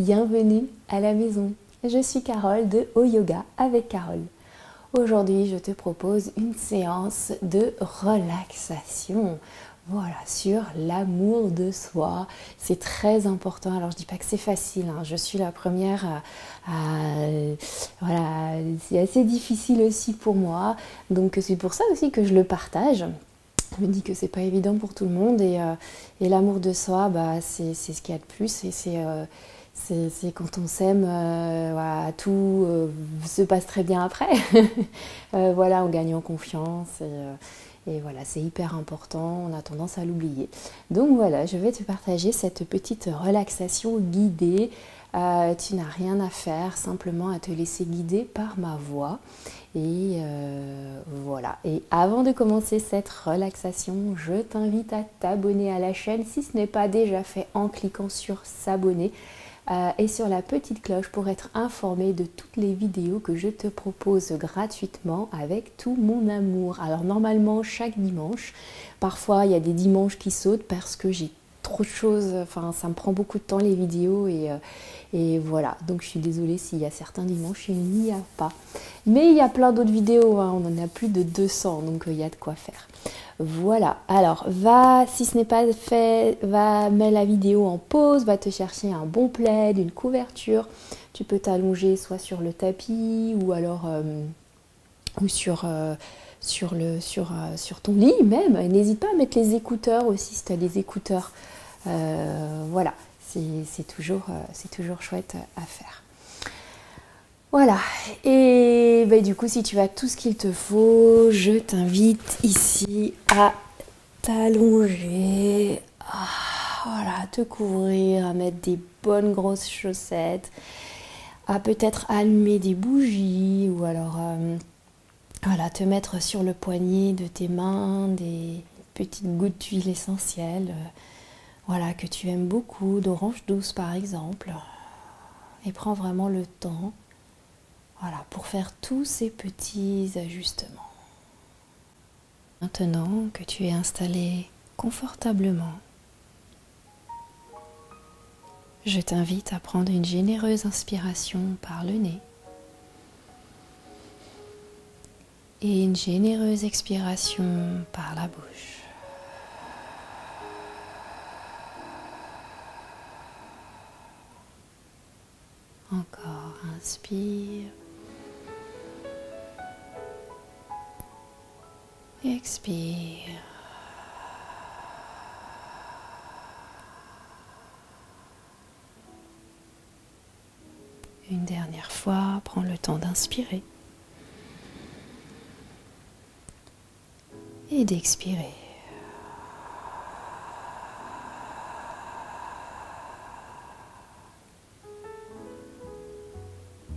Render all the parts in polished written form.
bienvenue à la maison. Je suis Carole de Au Yoga avec Carole. Aujourd'hui, je te propose une séance de relaxation. Voilà, sur l'amour de soi. C'est très important. Alors, je dis pas que c'est facile. Je suis la première voilà, c'est assez difficile aussi pour moi. Donc, c'est pour ça aussi que je le partage. Je me dis que c'est pas évident pour tout le monde et l'amour de soi, c'est ce qu'il y a de plus et c'est quand on s'aime, voilà, tout se passe très bien après. Voilà, on gagne en confiance et voilà, c'est hyper important, on a tendance à l'oublier. Donc voilà, je vais te partager cette petite relaxation guidée. Tu n'as rien à faire, simplement à te laisser guider par ma voix. Et voilà. Et avant de commencer cette relaxation, je t'invite à t'abonner à la chaîne si ce n'est pas déjà fait en cliquant sur s'abonner et sur la petite cloche pour être informé de toutes les vidéos que je te propose gratuitement avec tout mon amour. Alors normalement chaque dimanche, parfois il y a des dimanches qui sautent parce que j'ai trop de choses, enfin ça me prend beaucoup de temps les vidéos et voilà, donc je suis désolée s'il y a certains dimanches il n'y a pas. Mais il y a plein d'autres vidéos, on en a plus de 200, donc il y a de quoi faire. Voilà, alors va, si ce n'est pas fait, va mettre la vidéo en pause, va te chercher un bon plaid, une couverture. Tu peux t'allonger soit sur le tapis ou alors ou sur ton lit même. N'hésite pas à mettre les écouteurs aussi si tu as des écouteurs. Voilà, c'est toujours chouette à faire. Voilà, et du coup si tu as tout ce qu'il te faut, je t'invite ici à t'allonger, voilà, te couvrir, à mettre des bonnes grosses chaussettes, à peut-être allumer des bougies ou alors voilà, te mettre sur le poignet de tes mains des petites gouttes d'huile essentielle, voilà, que tu aimes beaucoup, d'orange douce par exemple, et prends vraiment le temps. Voilà, pour faire tous ces petits ajustements. Maintenant que tu es installé confortablement, je t'invite à prendre une généreuse inspiration par le nez et une généreuse expiration par la bouche. Encore, inspire. Expire. Une dernière fois, prends le temps d'inspirer et d'expirer.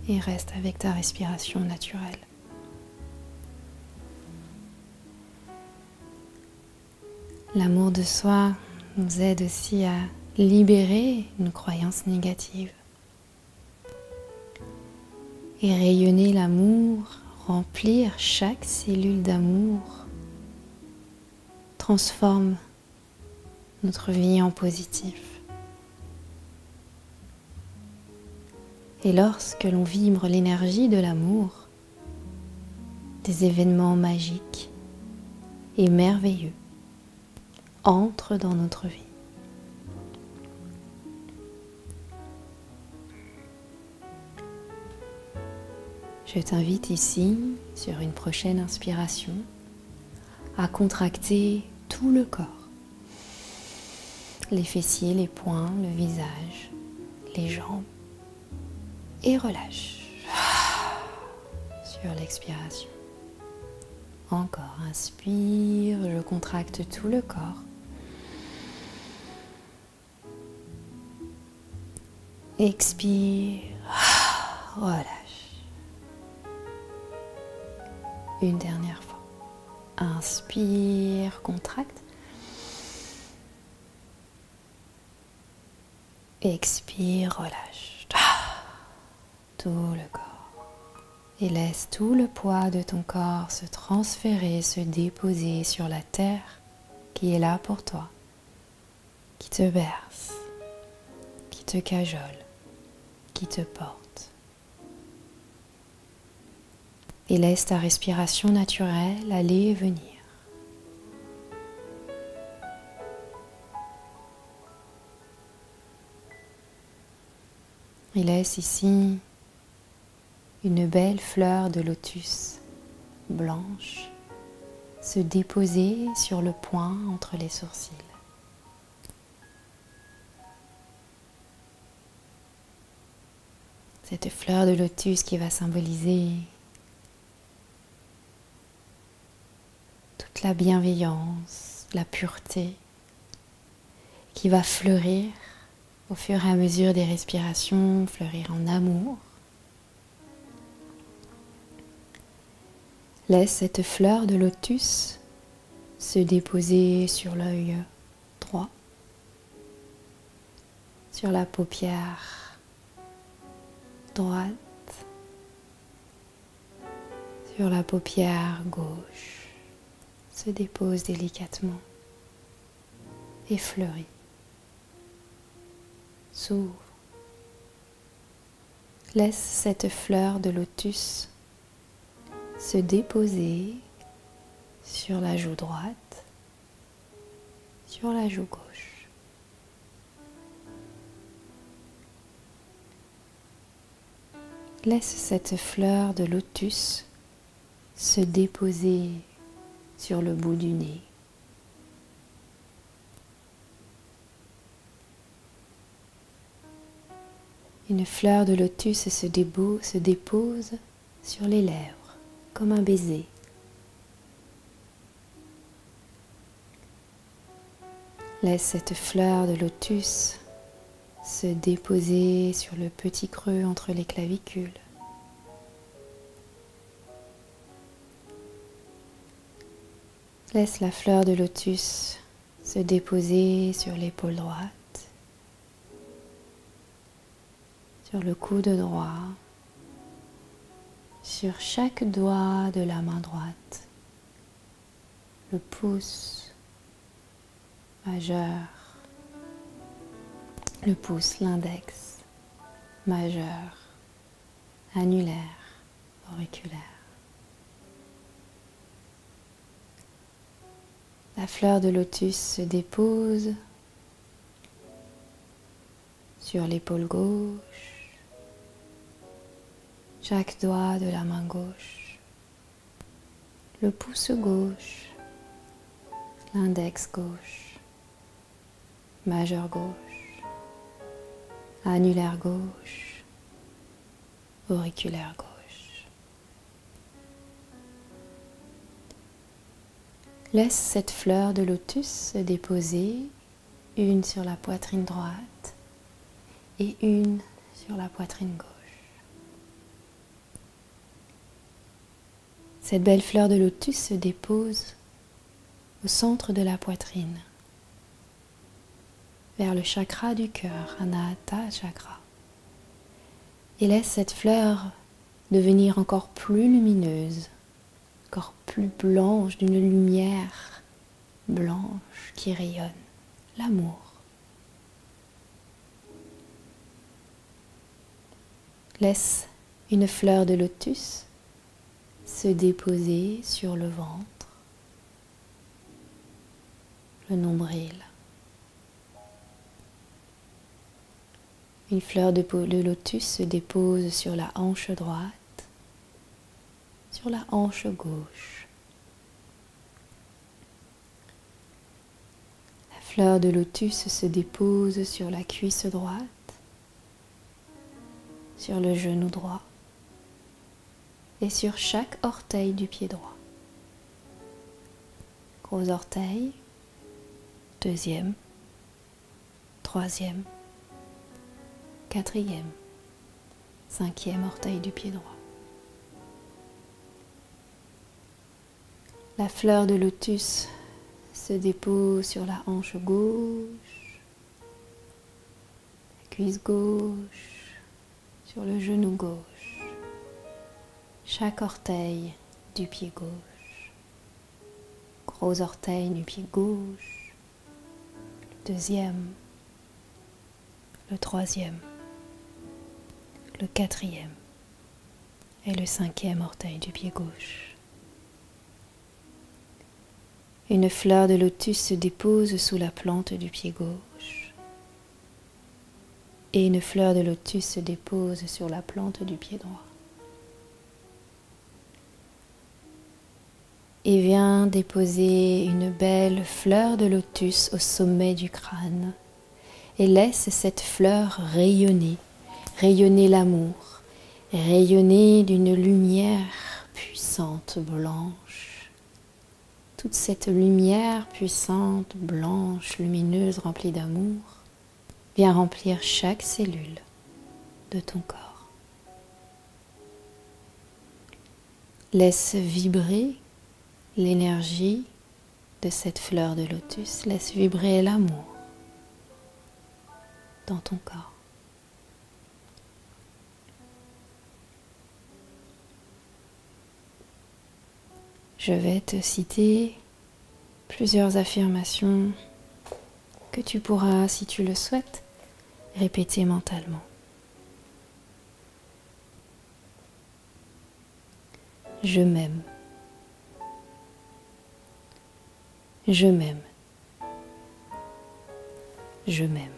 Et reste avec ta respiration naturelle. L'amour de soi nous aide aussi à libérer une croyance négative. Et rayonner l'amour, remplir chaque cellule d'amour, transforme notre vie en positif. Et lorsque l'on vibre l'énergie de l'amour, des événements magiques et merveilleux entrent dans notre vie. Je t'invite ici, sur une prochaine inspiration, à contracter tout le corps. Les fessiers, les poings, le visage, les jambes. Et relâche. Sur l'expiration. Encore, inspire, je contracte tout le corps. Expire, relâche. Une dernière fois. Inspire, contracte. Expire, relâche. Tout le corps. Et laisse tout le poids de ton corps se transférer, se déposer sur la terre qui est là pour toi, qui te berce, qui te cajole, qui te porte. Et laisse ta respiration naturelle aller et venir. Et laisse ici une belle fleur de lotus blanche se déposer sur le point entre les sourcils. Cette fleur de lotus qui va symboliser toute la bienveillance, la pureté, qui va fleurir au fur et à mesure des respirations, fleurir en amour. Laisse cette fleur de lotus se déposer sur l'œil droit, sur la paupière droite, sur la paupière gauche. Se dépose délicatement et fleurit. S'ouvre. Laisse cette fleur de lotus se déposer sur la joue droite, sur la joue gauche. Laisse cette fleur de lotus se déposer sur le bout du nez. Une fleur de lotus se dépose sur les lèvres, comme un baiser. Laisse cette fleur de lotus se déposer sur le petit creux entre les clavicules. Laisse la fleur de lotus se déposer sur l'épaule droite, sur le coude droit, sur chaque doigt de la main droite, le pouce majeur, le pouce, l'index majeur, annulaire, auriculaire. La fleur de lotus se dépose sur l'épaule gauche, chaque doigt de la main gauche, le pouce gauche, l'index gauche, majeur gauche, annulaire gauche, auriculaire gauche. Laisse cette fleur de lotus se déposer, une sur la poitrine droite et une sur la poitrine gauche. Cette belle fleur de lotus se dépose au centre de la poitrine, vers le chakra du cœur, Anahata Chakra. Et laisse cette fleur devenir encore plus lumineuse, encore plus blanche, d'une lumière blanche qui rayonne, l'amour. Laisse une fleur de lotus se déposer sur le ventre, le nombril. Une fleur de lotus se dépose sur la hanche droite, sur la hanche gauche. La fleur de lotus se dépose sur la cuisse droite, sur le genou droit et sur chaque orteil du pied droit. Gros orteil, deuxième, troisième, quatrième, cinquième orteil du pied droit. La fleur de lotus se dépose sur la hanche gauche, la cuisse gauche, sur le genou gauche, chaque orteil du pied gauche, gros orteil du pied gauche, le deuxième, le troisième, le 4e et le 5e orteil du pied gauche. Une fleur de lotus se dépose sous la plante du pied gauche et une fleur de lotus se dépose sur la plante du pied droit. Et viens déposer une belle fleur de lotus au sommet du crâne et laisse cette fleur rayonner, rayonner l'amour, rayonner d'une lumière puissante blanche. Toute cette lumière puissante, blanche, lumineuse, remplie d'amour, vient remplir chaque cellule de ton corps. Laisse vibrer l'énergie de cette fleur de lotus, laisse vibrer l'amour dans ton corps. Je vais te citer plusieurs affirmations que tu pourras, si tu le souhaites, répéter mentalement. Je m'aime. Je m'aime. Je m'aime.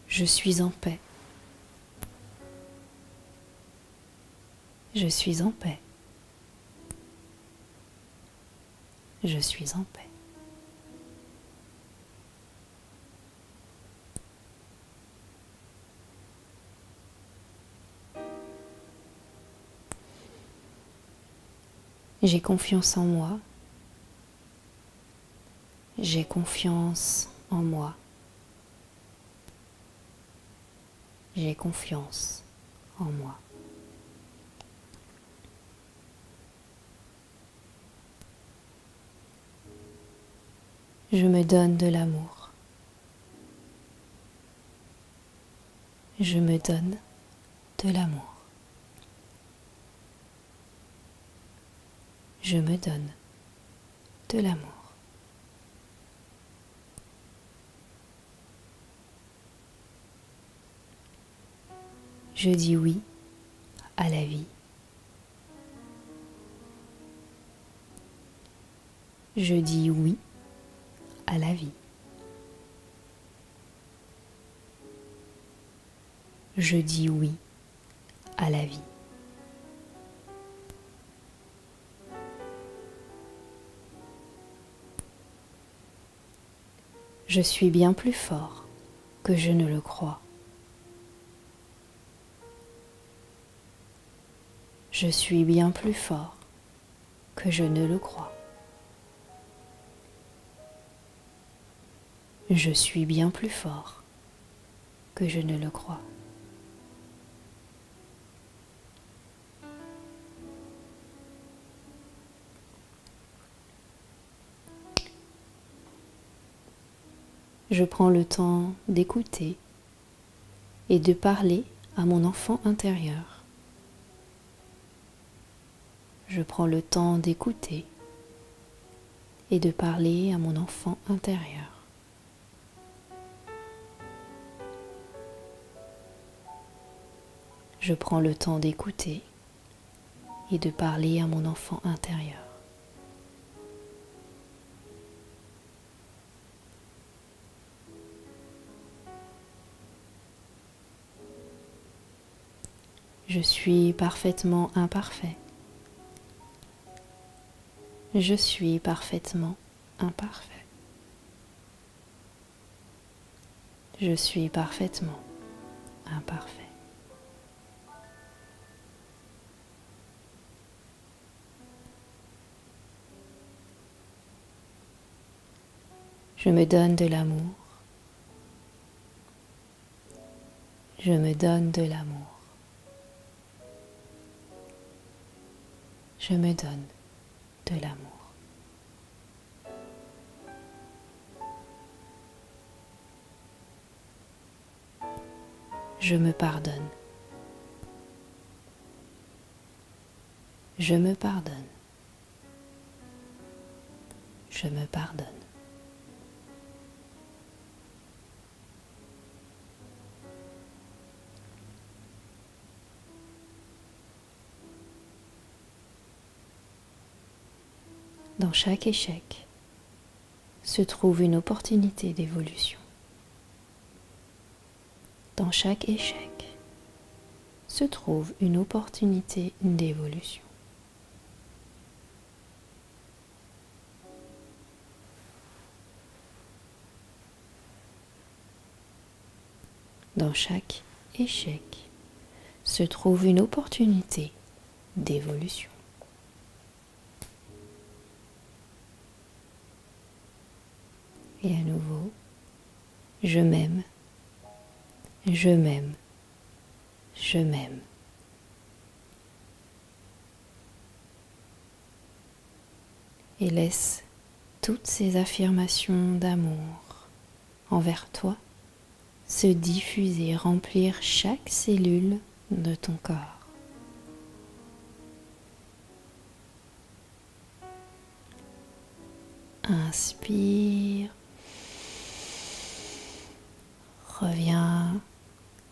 Je suis en paix. Je suis en paix. Je suis en paix. J'ai confiance en moi. J'ai confiance en moi. J'ai confiance en moi. Je me donne de l'amour. Je me donne de l'amour. Je me donne de l'amour. Je dis oui à la vie. Je dis oui à la vie. Je dis oui à la vie. Je suis bien plus fort que je ne le crois. Je suis bien plus fort que je ne le crois. Je suis bien plus fort que je ne le crois. Je prends le temps d'écouter et de parler à mon enfant intérieur. Je prends le temps d'écouter et de parler à mon enfant intérieur. Je prends le temps d'écouter et de parler à mon enfant intérieur. Je suis parfaitement imparfait. Je suis parfaitement imparfait. Je suis parfaitement imparfait. Je me donne de l'amour. Je me donne de l'amour. Je me donne de l'amour. Je me pardonne. Je me pardonne. je me pardonne. Dans chaque échec se trouve une opportunité d'évolution. Dans chaque échec se trouve une opportunité d'évolution. Dans chaque échec se trouve une opportunité d'évolution. Et à nouveau, je m'aime, je m'aime, je m'aime. Et laisse toutes ces affirmations d'amour envers toi se diffuser, remplir chaque cellule de ton corps. Inspire. Reviens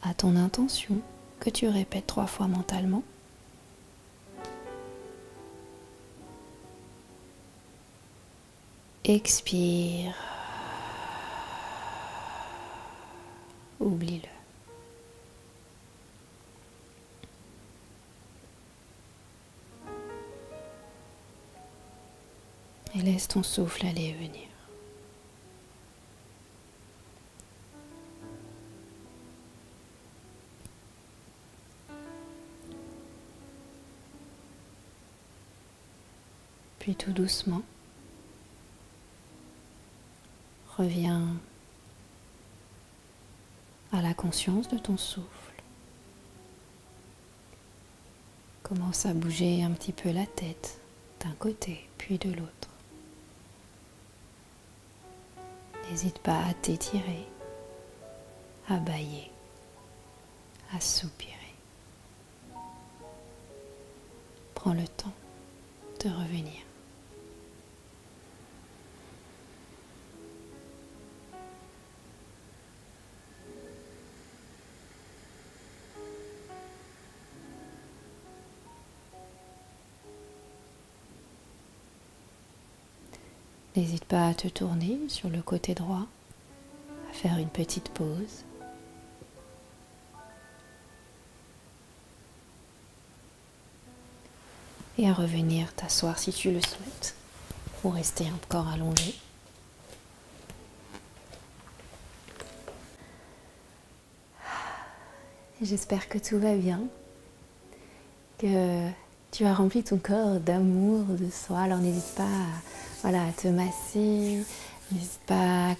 à ton intention que tu répètes 3 fois mentalement. Expire. Oublie-le. Et laisse ton souffle aller et venir. Puis tout doucement, reviens à la conscience de ton souffle. Commence à bouger un petit peu la tête d'un côté puis de l'autre. N'hésite pas à t'étirer, à bâiller, à soupirer. Prends le temps de revenir. N'hésite pas à te tourner sur le côté droit, à faire une petite pause. Et à revenir t'asseoir si tu le souhaites, ou rester encore allongé. J'espère que tout va bien, que tu as rempli ton corps d'amour, de soi. Alors n'hésite pas à te masser, n'hésite pas à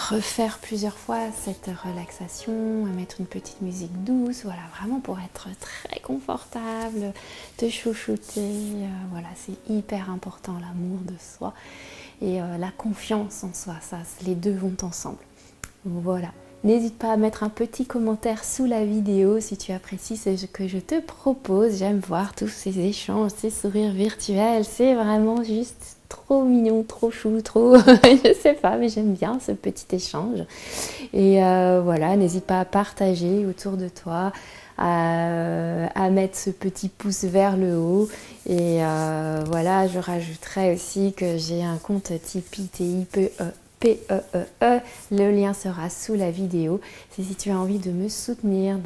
refaire plusieurs fois cette relaxation, à mettre une petite musique douce, voilà, vraiment pour être très confortable, te chouchouter, voilà, c'est hyper important l'amour de soi et la confiance en soi, ça, les deux vont ensemble. Voilà. N'hésite pas à mettre un petit commentaire sous la vidéo si tu apprécies ce que je te propose. J'aime voir tous ces échanges, ces sourires virtuels. C'est vraiment juste trop mignon, trop chou, trop... je sais pas, mais j'aime bien ce petit échange. Et voilà, n'hésite pas à partager autour de toi, à mettre ce petit pouce vers le haut. Et voilà, je rajouterai aussi que j'ai un compte Tipeee, T-I-P-E. P-E-E-E, le lien sera sous la vidéo. C'est si tu as envie de me soutenir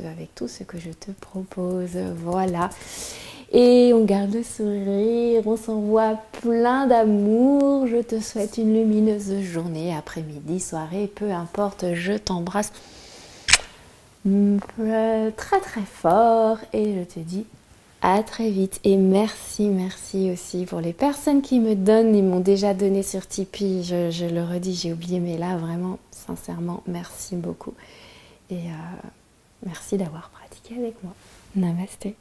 avec tout ce que je te propose. Voilà. Et on garde le sourire, on s'envoie plein d'amour. Je te souhaite une lumineuse journée, après-midi, soirée, peu importe. Je t'embrasse très très fort et je te dis à très vite. Et merci aussi pour les personnes qui me donnent, ils m'ont déjà donné sur Tipeee, je le redis, j'ai oublié, mais là vraiment, sincèrement, merci beaucoup. Et merci d'avoir pratiqué avec moi. Namasté.